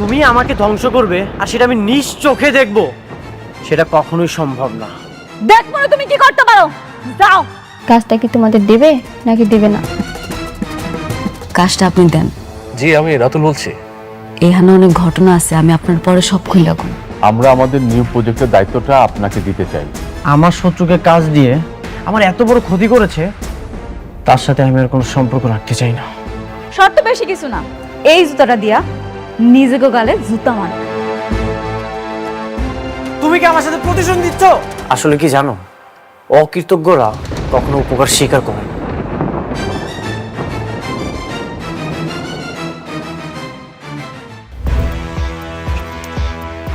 তুমি আমাকে ধ্বংস করবে আর সেটা আমি নিজ চোখে দেখব, সেটা কখনোই সম্ভব না। দেখবো না তুমি কি করতে পারো, যাও। কাজটা কি তোমাদের দেবে নাকি দেবে না? কাজটা আপনি দেন। জি, আমি রাতুল বলছি। এখানে অনেক ঘটনা আছে, আমি আপনার পরে সব খুলে রাখুন। আমরা আমাদের নিউ প্রজেক্টের দায়িত্বটা আপনাকে দিতে চাই। আমার শত্রুকে কাজ দিয়ে আমার এত বড় ক্ষতি করেছে, তার সাথে আমি আর কোনো সম্পর্ক রাখতে চাই না। শর্ত বেশি কিছু না, এই জুতাটা দিয়া নিজেকে গালে জুতা মার। তুমি কি আমার সাথে প্রতিশোধ দিচ্ছ? আসলে কি জানো, অকৃতজ্ঞরা কখনো উপকার স্বীকার করে না।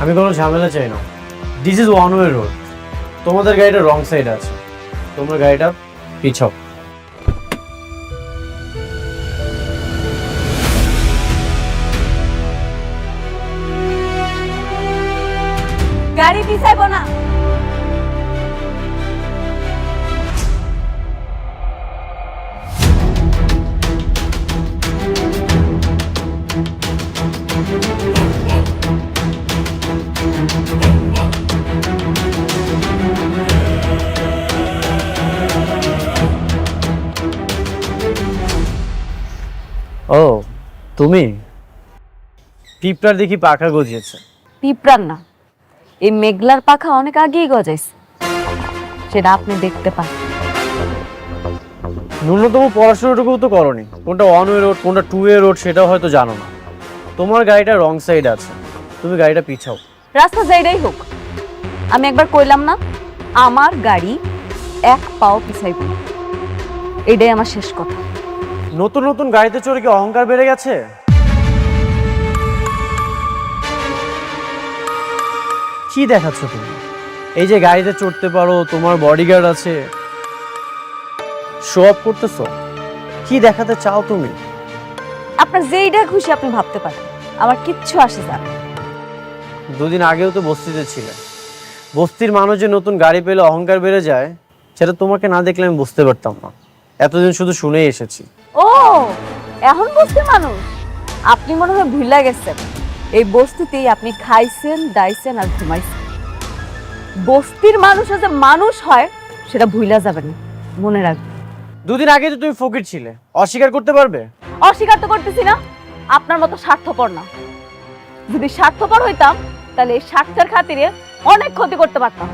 আমি কোনো ঝামেলা চাই না। This is one way road. তোমাদের গাড়িটা রং সাইডে আছে, তোমার গাড়িটা পিছাও। গাড়ি পিছাইবো না। ও তুমি, পিঁপড়ার দেখি পাখা গজিয়েছে। পিঁপড়ার না, এই মেঘলার পাখা অনেক আগেই গজাইছে, সেটা আপনি দেখতে পান। ন্যূনতম পড়াশোনাটুকু তো করনি। কোনটা ওয়ান ওয়ে রোড কোনটা টু ওয়ে রোড সেটাও হয়তো জানো না। তোমার গাড়িটা রং সাইড আছে, তুমি গাড়িটা পিছাও। রাস্তা যাইটাই হোক, আমি একবার কইলাম না আমার গাড়ি এক পাও পিছাইব না, এটাই আমার শেষ কথা। নতুন নতুন গাড়িতে চড়ে কি অহংকার বেড়ে গেছে? কি দেখাচ্ছ তুমি? এই যে গাড়িতে চড়তে পারো, তোমার বডিগার্ড আছে, শো অফ করতেছো, কি দেখাতে চাও তুমি? আপনার যেইটা খুশি আপনি ভাবতে পারেন, আমার কিচ্ছু আসে যায় না। দুদিন আগেও তো বস্তিতে ছিলে। বস্তির মানুষ যে নতুন গাড়ি পেলে অহংকার বেড়ে যায়, সেটা তোমাকে না দেখলে আমি বুঝতে পারতাম না। এতদিন শুধু শুনেই এসেছি। ও এখন বস্তির মানুষ, আপনি মনে হয় ভুলে গেছেন এই বস্তিতেই আপনি খাইছেন, দাইছেন আর ঘুমাইছেন। বস্তির মানুষ যে মানুষ হয় সেটা ভুলা যাবে না, মনে রাখবেন। দুদিন আগে তো তুমি ফকির ছিলে, অস্বীকার করতে পারবে? অস্বীকার তো করতেছি না, আপনার মতো স্বার্থপর না। যদি স্বার্থপর হইতাম তাহলে এই স্বার্থের খাতিরে অনেক ক্ষতি করতে পারতাম।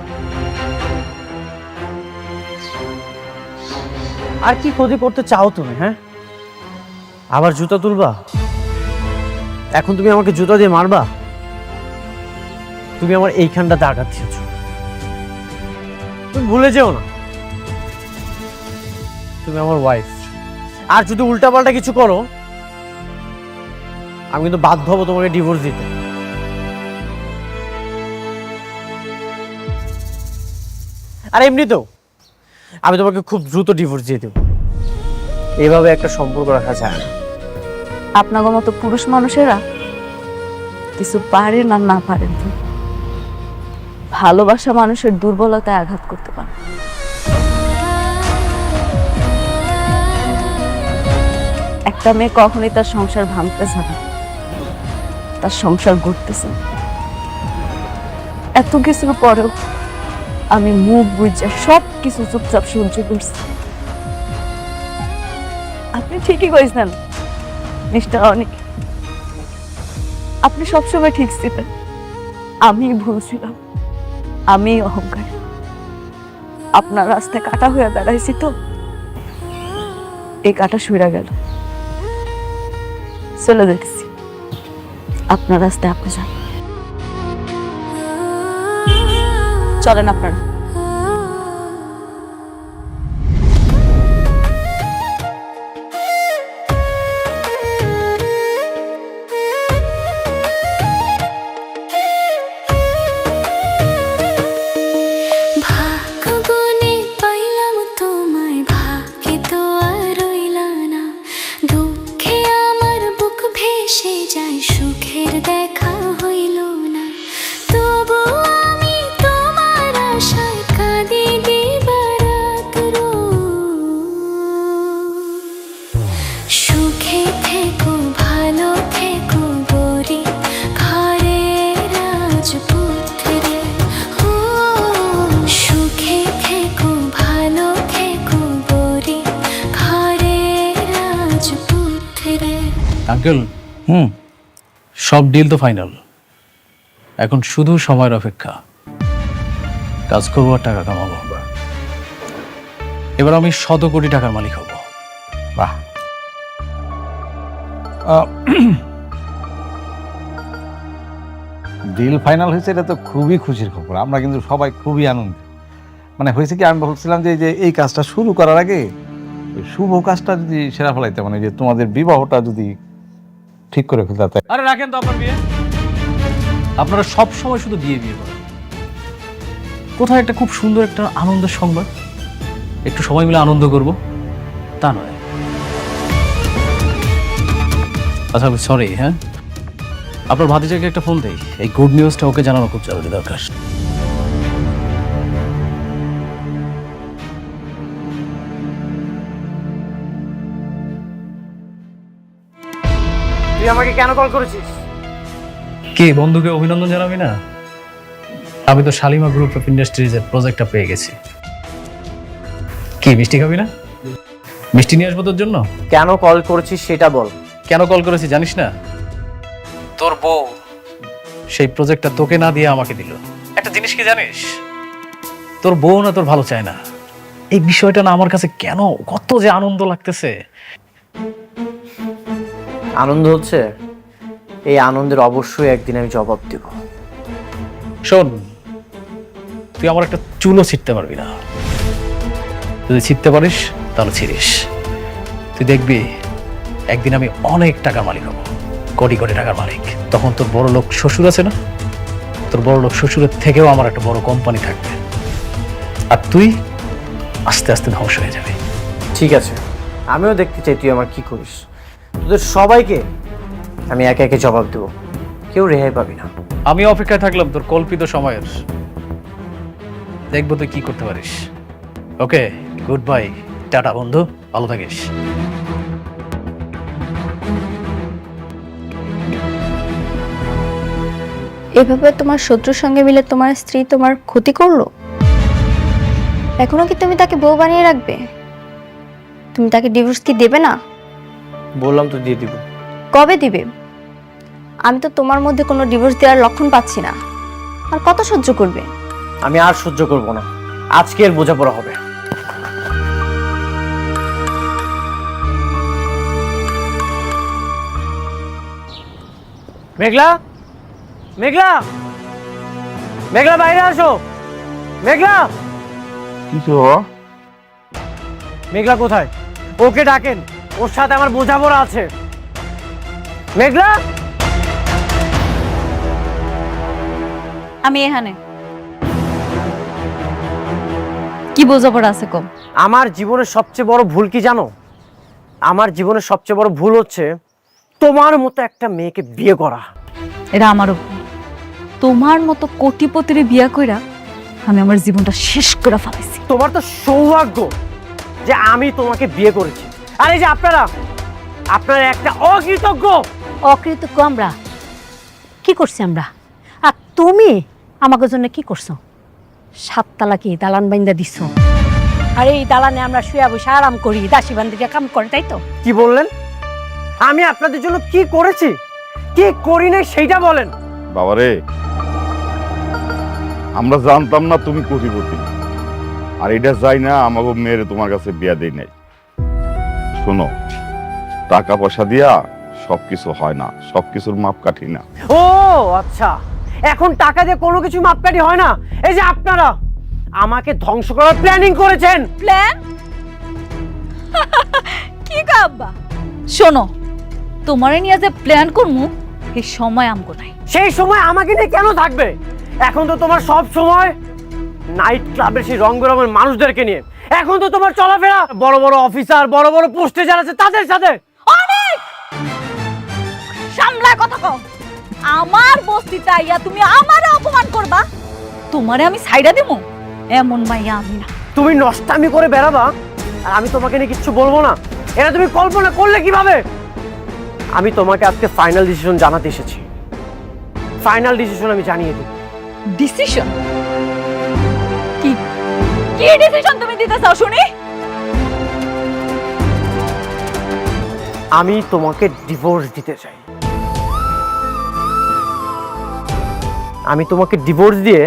আর কি ক্ষতি করতে চাও তুমি? হ্যাঁ, আবার জুতা তুলবা? এখন তুমি আমাকে জুতা দিয়ে মারবা? তুমি আমার এইখানটাতে আঘাত দিয়েছো, তুমি ভুলে যেও না তুমি আমার ওয়াইফ। আর যদি উল্টাপাল্টা কিছু করো, আমি কিন্তু বাধ্য হবো তোমাকে ডিভোর্স দিতে। আর এমনিতেও আমি তোমাকে খুব দ্রুত ডিভোর্স দিয়ে দেবো। এভাবে একটা সম্পর্ক রাখা যায় না। আপনার মতো পুরুষ মানুষেরা কিছু পারেন আর না পারেন, ভালোবাসা মানুষের দুর্বলতায় আঘাত করতে পারে। একটা মেয়ে কখনোই তার সংসার ভাঙতেছে না, তার সংসার গড়তেছে। এত কিছুর পরেও আমি মুখ বুঝে সব কিছু চুপচাপ সহ্য করছি। আপনি ঠিকই কইছেন মিস্টার অনিক, আপনি সবসময় ঠিক ছিলেন, আমি ভুল ছিলাম, আমি অহংকার। আপনার রাস্তায় কাটা হয়ে দাঁড়াইছি তো, এই কাটা সইরা গেল, চলে যেতেছি। আপনার রাস্তায় আপনি যান, চলেন আপনারা। সুখের দেখা হইল না, তবু আমি তোমার আশায় আঙ্কেল, হুম সব ডিল তো ফাইনাল, এখন শুধু সময়ের অপেক্ষা। কাজ করবো আর টাকা কামাবো। এবার আমি 100 কোটি টাকার মালিক হব। বাহ, ডিল ফাইনাল হয়েছে, এটা তো খুবই খুশির খবর। আমরা কিন্তু সবাই খুবই আনন্দিত। মানে হয়েছে কি, আমি বলছিলাম যে এই কাজটা শুরু করার আগে ওই শুভ কাজটা যদি সেরা ফেলাইতে, মানে যে তোমাদের বিবাহটা যদি ঠিক করে ফেলতে। আরে রাখেন তো আপনার বিয়ে, আপনারা সব সময় শুধু বিয়ে বিয়ে করেন। কোথায় একটা খুব সুন্দর একটা আনন্দের সংবাদ, একটু সবাই মিলে আনন্দ করব, তা নয়। আচ্ছা সরি, হ্যাঁ আপনার ভাতিজাকে একটা ফোন দেই, এই গুড নিউজটা ওকে জানানো খুব জরুরি দরকার। তুই আমাকে কেন কল করেছিস? কে বন্ধুকে অভিনন্দন জানাবি না? আমি তো শালিমা গ্রুপ অফ ইন্ডাস্ট্রিজের প্রজেক্টটা পেয়ে গেছি। কি মিষ্টি খাবি না? মিষ্টি নিয়ে আসবো তোর জন্য। কেন কল করেছিস সেটা বল। কেন কল করেছি জানিস না? তোর বউ সেই প্রজেক্টটা তোকে না দিয়ে আমাকে দিল। একটা জিনিস কি জানিস, তোর বউ না তোর ভালো চায় না। এই বিষয়টা না আমার কাছে কেন কত যে আনন্দ লাগতেছে। আনন্দ হচ্ছে, এই আনন্দের অবশ্যই একদিন আমি জবাব দেব। শোন, তুই আমার একটা চুলও ছিটতে পারবি না। যদি ছিটতে পারিস তাহলে ছিড়িস। তুই দেখবি একদিন আমি অনেক টাকার মালিক হব, কোটি কোটি টাকার মালিক। তখন তোর বড় লোক শ্বশুর আছে না, তোর বড় লোক শ্বশুরের থেকেও আমার একটা বড় কোম্পানি থাকবে, আর তুই আস্তে আস্তে ধ্বংস হয়ে যাবে। ঠিক আছে, আমিও দেখতে চাই তুই আমার কি করিস। তোদের সবাইকে আমি একে একে জবাব দেব, কেউ রেহাই পাবি না। আমি অপেক্ষায় থাকলাম তোর কল্পিত সময়ের, দেখবো তুই কি করতে পারিস। ওকে, গুড বাই, টাটা বন্ধু, ভালো থাকিস। এভাবে তোমার শত্রুর সঙ্গে মিলে তোমার স্ত্রী তোমার ক্ষতি করলো, এখনো কি তুমি তাকে বউ বানিয়ে রাখবে? তুমি তাকে ডিভোর্স কি দেবে না? বললাম তো দিয়ে দিব। কবে দিবে? আমি তো তোমার মধ্যে কোনো ডিভোর্স দেওয়ার লক্ষণ পাচ্ছি না। আর কত সহ্য করবে? আমি আর সহ্য করব না, আজকে এর বোঝাপড়া হবে। মেঘলা, মেঘলা, মেঘলা বাইরে আসো। মেঘলা, কিছু মেঘলা কোথায়? ওকে ডাকেন, ওর সাথে আমার বোঝাপড়া আছে। মেঘলা, আমি এখানে। কি বোঝাপড়া আছে কম? আমার জীবনের সবচেয়ে বড় ভুল কি জানো? আমার জীবনের সবচেয়ে বড় ভুল হচ্ছে তোমার মতো একটা মেয়েকে বিয়ে করা। এটা আমারও ভুল। তোমার মতো কোটিপতির বিয়া কইরা আমি আমার জীবনটা শেষ করে ফেলাইছি। তোমার তো সৌভাগ্য যে আমি তোমাকে বিয়ে করেছি, আর এই যে আপনারা একটা অকৃতজ্ঞ। অকৃতজ্ঞ আমরা? কি করছি আমরা? আর তুমি আমাকে জন্য কি করছো? 7 তালা কি দালান বাইন্দা দিছো? আর এই দালানে আমরা শুয়ে বসে আরাম করি, দাসী বান্দিকে কাম করে, তাই তো? কি বললেন? আমি আপনাদের জন্য কি করেছি, কি করি নাই সেইটা বলেন। বাবারে, আমরা জানতাম না তুমি কোটিপতি, আর এটা যাই না আমাকে মেয়ের তোমার কাছে বিয়া দেই নাই। শোনো, টাকা পয়সা দিয়া সবকিছু হয় না, সবকিছুর মাপকাঠি না। ও আচ্ছা, এখন টাকা দিয়ে কোনো কিছু মাপকাঠি হয় না। এই যে আপনারা আমাকে ধ্বংস করার প্ল্যানিং করেছেন। প্ল্যান? কি কাব্বা? শোনো, তোমারে নিয়ে যে প্ল্যান করমু এই সময় আমগো নাই। সেই সময় আমাকে নিয়ে কেন থাকবে? এখন তো তোমার সব সময় নাইট ক্লাবের সেই রং বেরঙের মানুষদেরকে নিয়ে। এখন তো তোমার চলাফেরা বড় বড় অফিসার, বড় বড় পোস্টে যারা আছে তাদের সাথে। অনেক সামলা কথা কও। আমার বস্তিতে আইয়া তুমি আমারে অপমান করবা? তোমারে আমি সাইডা দেবো? এমন মাইয়া আমি না। তুমি নষ্টামি করে বেড়াবা আর আমি তোমাকে নিয়ে কিচ্ছু বলবো না, এটা তুমি কল্পনা করলে কিভাবে? আমি তোমাকে আজকে ফাইনাল ডিসিশন জানাতে এসেছি। ফাইনাল ডিসিশন আমি জানিয়ে দিই। ডিসিশন? কি কি ডিসিশন তুমি দিতে চাও শুনি? আমি তোমাকে ডিভোর্স দিতে চাই। আমি তোমাকে ডিভোর্স দিয়ে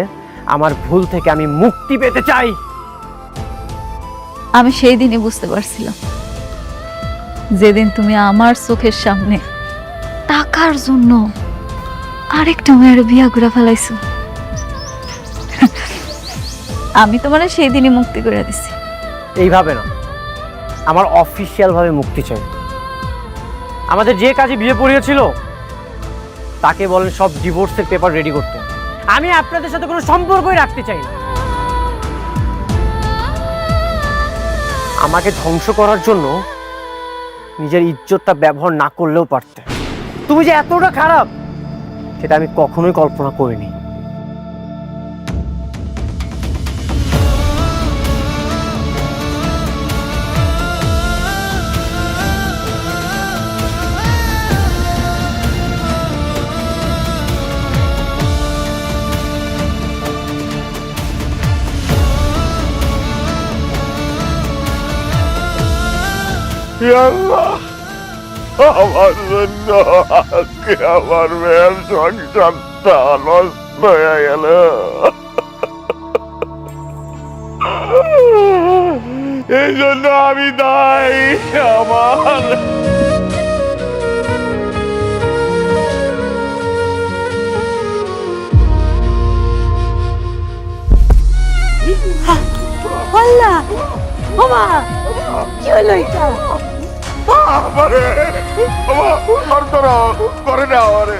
আমার ভুল থেকে আমি মুক্তি পেতে চাই। আমি সেই দিনই বুঝতে পারছিলাম, যেদিন তুমি আমার চোখের সামনে টাকার জন্য আরেকটা মেয়ের বিয়া করে ফেলাইছো। আমি তোমার সেই দিনই মুক্তি করে দিছি। এইভাবে না, আমার অফিসিয়াল ভাবে মুক্তি চাই। আমাদের যে কাজে বিয়ে পড়িয়েছিল তাকে বলেন সব ডিভোর্সের পেপার রেডি করতে। আমি আপনাদের সাথে কোনো সম্পর্কই রাখতে চাই না। আমাকে ধ্বংস করার জন্য নিজের ইজ্জতটা ব্যবহার না করলেও পারতে। তুমি যে এতটা খারাপ সেটা আমি কখনোই কল্পনা করিনি। আল্লাহ, আমার জন্য আজকে আমার মেয়ের সংসারটা নষ্ট হয়ে গেল। এই জন্য আমি দায়ী। আমার আল্লাহ, বাবা কি হলো এটা? আমারে করে না আমারে।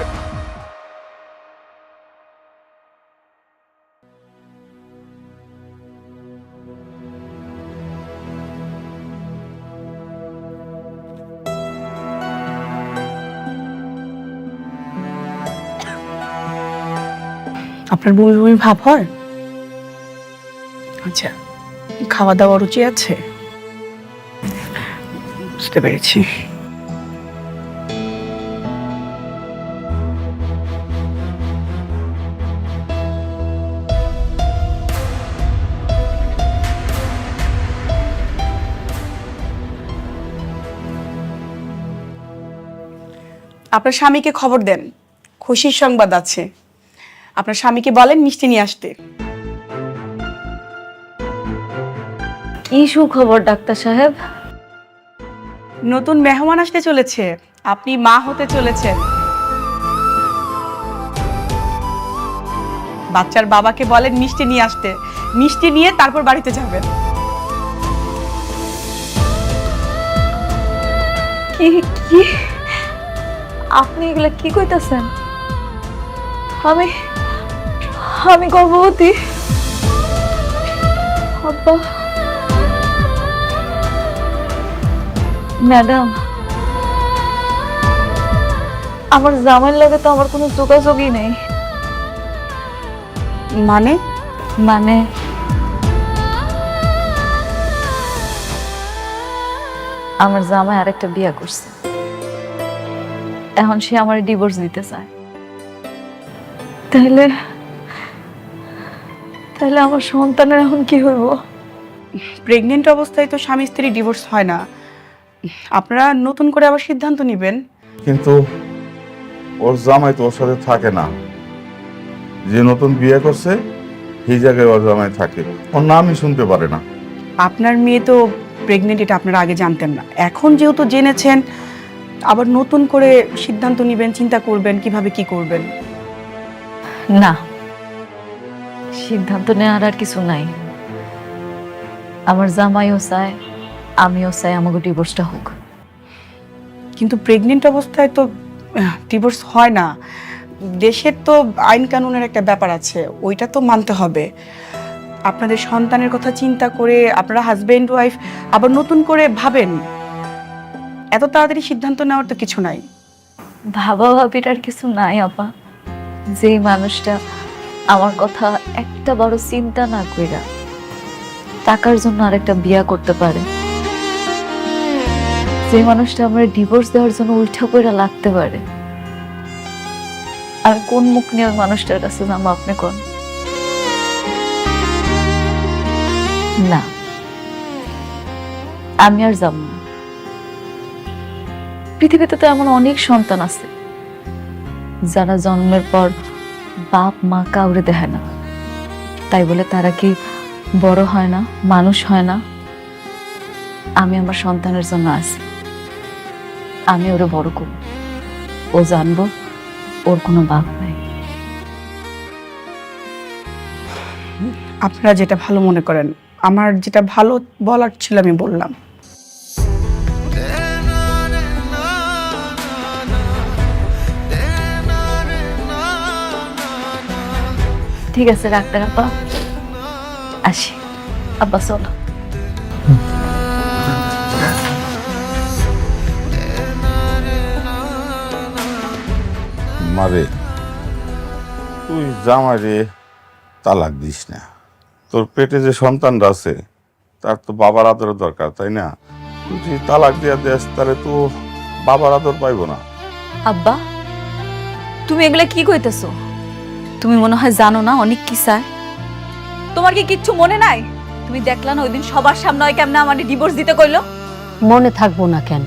আপনার বমি বমি ভাব হয়? আচ্ছা, খাওয়া দাওয়া রুচি আছে? বুঝতে পেরেছি। আপনার স্বামীকে খবর দেন, খুশির সংবাদ আছে। আপনার স্বামীকে বলেন মিষ্টি নিয়ে আসতে। কি সুখবর ডাক্তার সাহেব? নতুন মেহমান আসতে চলেছে, আপনি মা হতে চলেছেন। বাচ্চার বাবাকে বলেন মিষ্টি নিয়ে আসতে, মিষ্টি নিয়ে তারপর বাড়িতে যাবেন। কি কি আপনি এগুলা কি কইতাছেন? আমি আমি গর্ভবতী? আব্বা, ম্যাডাম, আমার জামাইয়ের লগে তো আমার কোনো যোগাযোগই নেই। মানে? মানে আমার জামাই আরেকটা বিয়ে করছে, এখন সে আমার ডিভোর্স দিতে চায়। তাহলে তাহলে আমার সন্তানের এখন কি হইব? প্রেগনেন্ট অবস্থায় তো স্বামী স্ত্রী ডিভোর্স হয় না। আপনারা নতুন করে আবার সিদ্ধান্ত নেবেন। কিন্তু ওর জামাই তো ওর সাথে থাকে না। যে নতুন বিয়ে করছে সেই জায়গায় ওর জামাই থাকে, ওর নামই শুনতে পারে না। আপনার মেয়ে তো প্রেগনেন্ট, এটা আপনারা আগে জানতেন না। এখন যেহেতু জেনেছেন, আবার নতুন করে সিদ্ধান্ত নেবেন, চিন্তা করবেন কিভাবে কি করবেন। না, সিদ্ধান্ত নেওয়ার আর কিছু নাই। আমার জামাইও চায়, আমিও চাই আমাকে ডিভোর্সটা হোক। কিন্তু প্রেগনেন্ট অবস্থায় তো ডিভোর্স হয় না। দেশের তো আইন কানুনের একটা ব্যাপার আছে, ওইটা তো মানতে হবে। আপনাদের সন্তানের কথা চিন্তা করে আপনারা হাজবেন্ড ওয়াইফ আবার নতুন করে ভাবেন। এত তাড়াতাড়ি সিদ্ধান্ত নেওয়ার তো কিছু নাই। ভাবা ভাবির আর কিছু নাই আপা। যে মানুষটা আমার কথা একটা বড় চিন্তা না কইরা টাকার জন্য আরেকটা বিয়া করতে পারে, যে মানুষটা আমার ডিভোর্স দেওয়ার জন্য উল্টা কইরা লাগতে পারে, আমি কোন মুখ নিয়ে ওই মানুষটার কাছে যাবো আপনি কোন? না, আমি আর যাব না। পৃথিবীতে তো এমন অনেক সন্তান আছে যারা জন্মের পর বাপ মা কাউরে দেখে না, তাই বলে তারা কি বড় হয় না, মানুষ হয় না? আমি আমার সন্তানের জন্য আছি, আমি ওরে বড় করব, ও জানবো ওর কোনো বাপ নাই। আপনারা যেটা ভালো মনে করেন, আমার যেটা ভালো বলার ছিল আমি বললাম। ঠিক আছে ডাক্তার আপা, আসি। আব্বা চলো। মারে, তুই জামাইরে তালাক দিস না। তোর পেটে যে সন্তানরা আছে তার তো বাবার আদরের দরকার, তাই না? তুই যদি তালাক দিয়া দেস তাহলে তো বাবার আদর পাইব না। আব্বা, তুমি এগুলা কি কইতেছো? তুমি মনে হয় জানো না অনেক কি চায়। তোমার কি কিচ্ছু মনে নাই? তুমি দেখলা না ওইদিন সবার সামনে ওই কেমনে আমাকে ডিভোর্স দিতে কইলো? মনে থাকবো না কেন,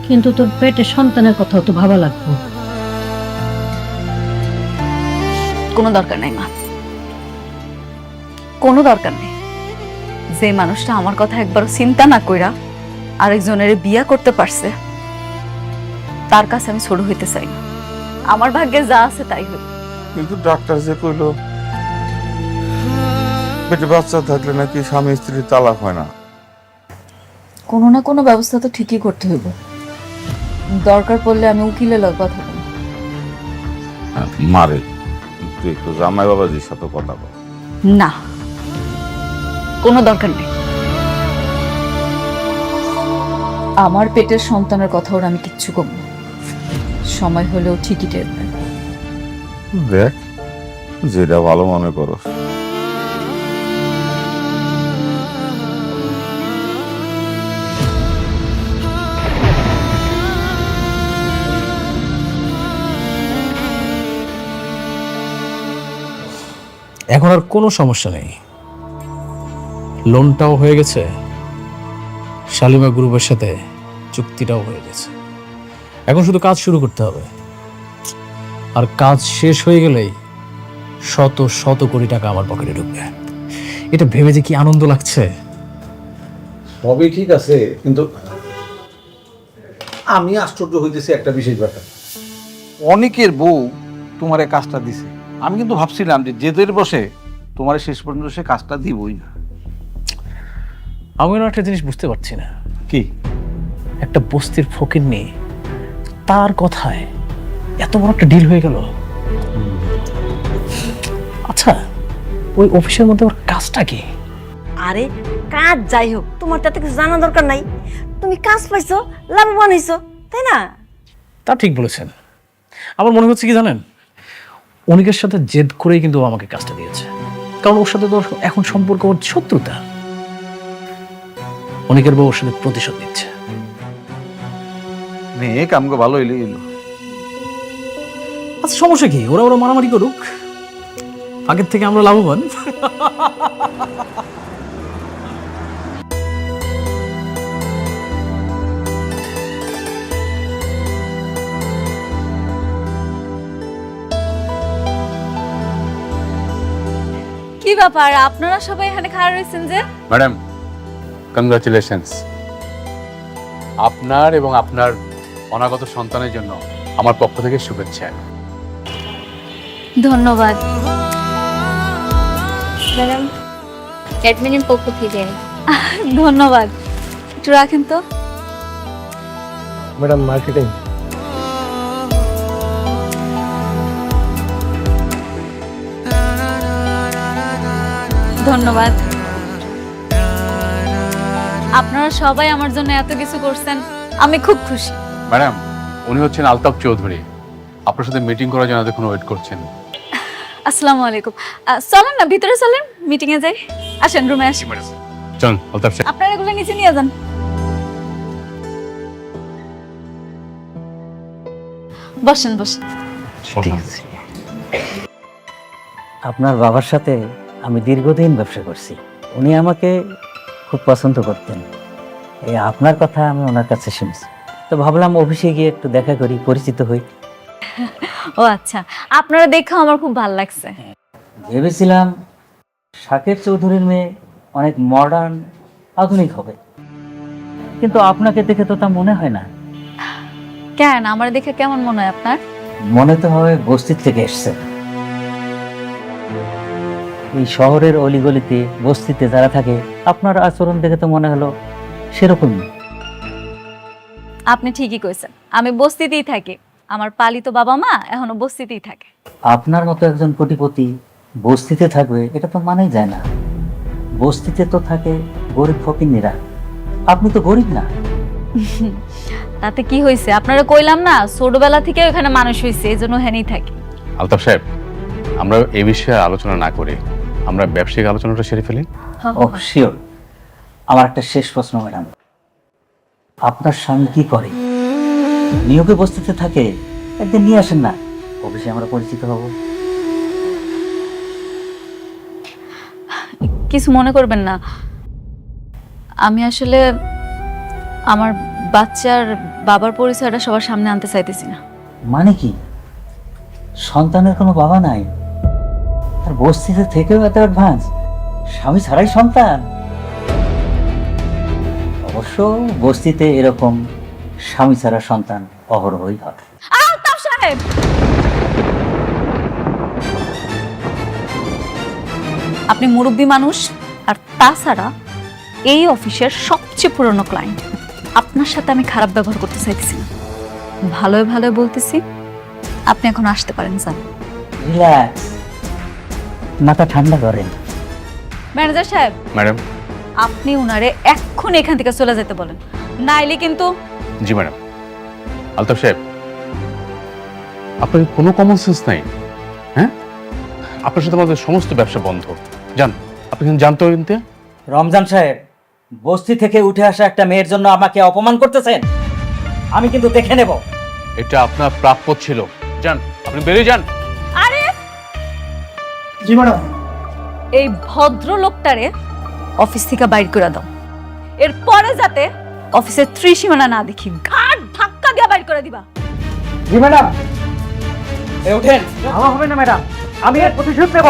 কিন্তু তোর পেটে সন্তানের কথাও তো ভাবা লাগবো। কোনো দরকার নাই মা, কোনো দরকার নেই। যে মানুষটা আমার কথা একবারও চিন্তা না কইরা আরেকজনের বিয়া করতে পারছে, তার কাছে আমি ছোট হইতে চাই না। আমার ভাগ্যে যা আছে তাই হই। কিন্তু ডাক্তার যে কইলো পেটে বাচ্চা থাকলে নাকি স্বামী স্ত্রীর তালাক হয় না। কোনো না কোনো ব্যবস্থা তো ঠিকই করতে হইব। দরকার পড়লে আমি উকিলের লগে কথা বলবো। মারে, তুই একটু জামাই বাবাজির সাথে কথা বল। না, কোনো দরকার নেই। আমার পেটের সন্তানের কথা ওর আমি কিচ্ছু কম না, সময় হলেও ঠিকই টের পাবে। দেখ, যেটা ভালো মনে করো। এখন আর কোনো সমস্যা নেই, লোনটাও হয়ে গেছে, শালিমা গ্রুপের সাথে চুক্তিটাও হয়ে গেছে। এখন শুধু কাজ শুরু করতে হবে, আর কাজ শেষ হয়ে গেলেই শত শত কোটি টাকা আমার পকেটে ঢুকবে। এটা ভেবে যে কি আনন্দ লাগছে। সবই ঠিক আছে, কিন্তু আমি আশ্চর্য হইতেছি একটা বিশেষ ব্যাপার। অনেকের বউ তোমার এই কাজটা দিছে, আমি কিন্তু ভাবছিলাম যে জেদের বসে তোমার শেষ পর্যন্ত সে কাজটা দিবই না। আমি না একটা জিনিস বুঝতে পারছি না, কি? একটা বস্তির ফকির নিয়ে তার কথায় এত বড় একটা ডিল হয়ে গেল। আচ্ছা, ওই অফিসের মধ্যে ওর কাজটা কি? আরে কাজ যাই হোক, তোমার তাতে কিছু জানা দরকার নাই। তুমি কাজ পাইছো, লাভবান হইছো, তাই না? তা ঠিক বলেছেন। আমার মনে হচ্ছে কি জানেন, অনিকের সাথে জেদ করেই কিন্তু ও আমাকে কাজটা দিয়েছে, কারণ ওর সাথে তো এখন সম্পর্ক ওর শত্রুতা। অনিকের বউ ওর সাথে প্রতিশোধ নিচ্ছে। মেয়ে কামকে ভালো হইলে গেল। আচ্ছা, সমস্যা কি? ওরা ওরা মারামারি করুক, আগের থেকে আমরা লাভবান। কি ব্যাপার, আপনারা সবাই এখানে খাড়া রয়েছেন যে? Madam, congratulations. আপনার এবং আপনার অনাগত সন্তানের জন্য আমার পক্ষ থেকে শুভেচ্ছা। ধন্যবাদ ম্যাডাম, অ্যাডমিনের পক্ষ থেকে। ধন্যবাদ। একটু রাখেন তো। Madam, marketing. ধন্যবাদ। আপনারা সবাই আমার জন্য এত কিছু করছেন, আমি খুব খুশি। ম্যাডাম, উনি হচ্ছেন আলতাফ চৌধুরী, আপনার সাথে মিটিং করার জন্য এতক্ষণ ওয়েট করছেন। আসসালামু আলাইকুম। চলেন না ভিতরে চলেন, মিটিং এ যাই। আসেন, রুমে আসেন। চল আলতাফ সাহেব। আপনারা এগুলো নিচে নিয়ে যান। বসেন বসেন। আপনার বাবার সাথে আমি দীর্ঘদিন ব্যবসা করছি, উনি আমাকে খুব পছন্দ করতেন। এই আপনার কথা আমি ওনার কাছে শুনেছি। তো ভাবলাম অফিসে গিয়ে একটু দেখা করি, পরিচিত হই। ও আচ্ছা, আপনারা দেখে আমার খুব ভালো লাগছে। ভেবেছিলাম শাকের চৌধুরীর মেয়ে অনেক মডার্ন, আধুনিক হবে, কিন্তু আপনাকে দেখে তো তা মনে হয় না। কেন, আমার দেখে কেমন মনে হয় আপনার? মনে তো হয় বস্তির থেকে এসছে। এই শহরের অলিগলিতে বস্তিতে যারা থাকে, আপনার আচরণ দেখে তো মনে হলো সেরকমই। আপনি ঠিকই কইছেন, আমি বস্তিতেই থাকি। আমার পালিত বাবা মা এখনো বস্তিতেই থাকে। আপনার মতো একজন কোটিপতি বস্তিতে থাকবে, এটা তো মানেই যায় না। বস্তিতে তো থাকে গরিব ফকিন্নিরা, আপনি তো গরিব না। তাতে কি হয়েছে? আপনারা কইলাম না ছোটবেলা থেকে ওখানে মানুষ হয়েছে, এই জন্য হেনেই থাকি। আলতাফ সাহেব, আমরা এই বিষয়ে আলোচনা না করে আমরা ব্যবসায়িক আলোচনাটা সেরে ফেলি। ও শিওর। আমার একটা শেষ প্রশ্ন ম্যাডাম, আপনার স্বামী কি করে? নিয়োগে বস্তিতে থাকে, একদিন নিয়ে আসেন না, অফিসে আমরা পরিচিত হব। কিছু মনে করবেন না, আমি আসলে আমার বাচ্চার বাবার পরিচয়টা সবার সামনে আনতে চাইতেছি না। মানে কি, সন্তানের কোনো বাবা নাই, আর বস্তিতে থেকেও এত অ্যাডভান্স, স্বামী ছাড়াই সন্তান? অবশ্য বস্তিতে এরকম স্বামী ছাড়া সন্তান অহরহই হয়। আলতাফ সাহেব, আপনি মুরব্বী মানুষ, আর তাছাড়া এই অফিসের সবচেয়ে পুরনো ক্লায়েন্ট। আপনার সাথে আমি খারাপ ব্যবহার করতে চাইতেছি না, ভালোই ভালোই বলতেছি। আপনি এখন আসতে পারেন স্যার। রিল্যাক্স, মাথা ঠান্ডা করেন। ম্যানেজার সাহেব, ম্যাডাম। আপনি উনারে এক্ষুনি এখান থেকে চলে যেতে বলেন, নাইলে কিন্তু। জি ম্যাডাম। আলতাফ সাহেব, আপনার কোনো কমন সেন্স নাই? হ্যাঁ, আপনার সাথে আমাদের সমস্ত ব্যবসা বন্ধ। যান, আপনি কিন্তু জানতে হবে। কিন্তু রমজান সাহেব, বস্তি থেকে উঠে আসা একটা মেয়ের জন্য আমাকে অপমান করতেছেন, আমি কিন্তু দেখে নেব। এটা আপনার প্রাপ্য ছিল। যান, আপনি বেরিয়ে যান। আরে জি ম্যাডাম। এই ভদ্রলোকটারে অফিস থেকে বাইর করে দাও, এরপরে যাতে অফিসের ত্রিসীমানা না দেখি, ঘাট ধাক্কা দিয়ে বাইর করে দিবা। জি ম্যাডাম। এই ওঠেন। আমার হবে না ম্যাডাম, আমি এর প্রতিশোধ নেব।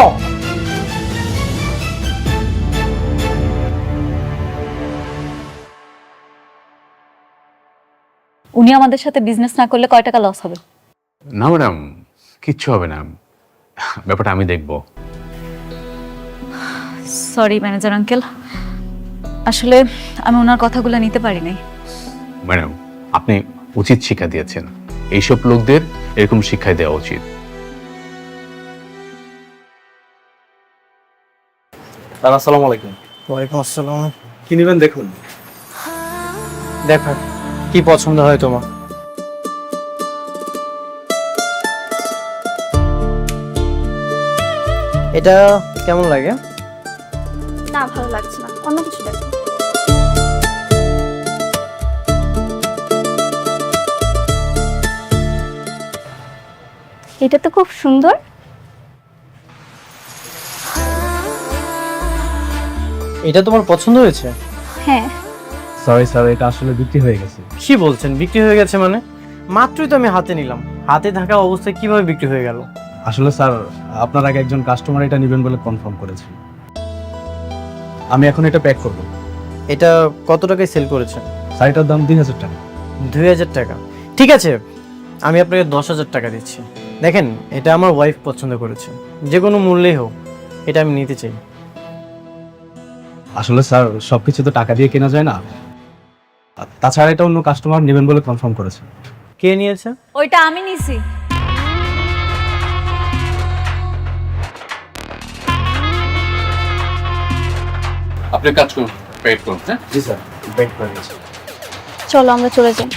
উনি আমাদের সাথে বিজনেস না করলে কয় টাকা লস হবে? না ম্যাডাম, কিচ্ছু হবে না, ব্যাপারটা আমি দেখব। সরি ম্যানেজার আঙ্কেল, আসলে আমি ওনার কথাগুলো নিতে পারি নাই। ম্যাডাম, আপনি উচিত শিক্ষা দিয়েছেন, এইসব লোকদের এরকম শিক্ষাই দেওয়া উচিত। আসসালামু আলাইকুম। ওয়ালাইকুম আসসালাম। কি নেবেন দেখুন। দেখো কি পছন্দ হয় তোমার। এটা কেমন লাগে? না, ভালো লাগছে না, অন্য কিছু দেখো। এটা তো খুব সুন্দর। এটা তোমার পছন্দ হয়েছে? হ্যাঁ। সরি স্যার, এটা আসলে বিক্রি হয়ে গেছে। কি বলছেন বিক্রি হয়ে গেছে? মানে মাত্রই তো আমি হাতে নিলাম, হাতে থাকা অবস্থায় কিভাবে বিক্রি হয়ে গেল? আসলে স্যার, আপনার আগে একজন কাস্টমার এটা নেবেন বলে কনফার্ম করেছে। আমি এখন এটা প্যাক করব। এটা কত টাকায় সেল করেছেন? স্যার, এটার দাম 2000 টাকা। 2000 টাকা? ঠিক আছে, আমি আপনাকে 10,000 টাকা দিচ্ছি। দেখেন, এটা আমার ওয়াইফ পছন্দ করেছে, যে কোনো মূল্যেই হোক এটা আমি নিতে চাই। আসলে স্যার, সবকিছু তো টাকা দিয়ে কেনা যায় না, আর তাছাড়া এটা অন্য কাস্টমার নেবেন বলে কনফার্ম করেছে। কে নিয়েছে? ওইটা আমি নিছি। আপনি কাজ করুন, পেড করুন। হ্যাঁ জি স্যার, বেড করে দিয়েছি। চলো আমরা চলে যাই।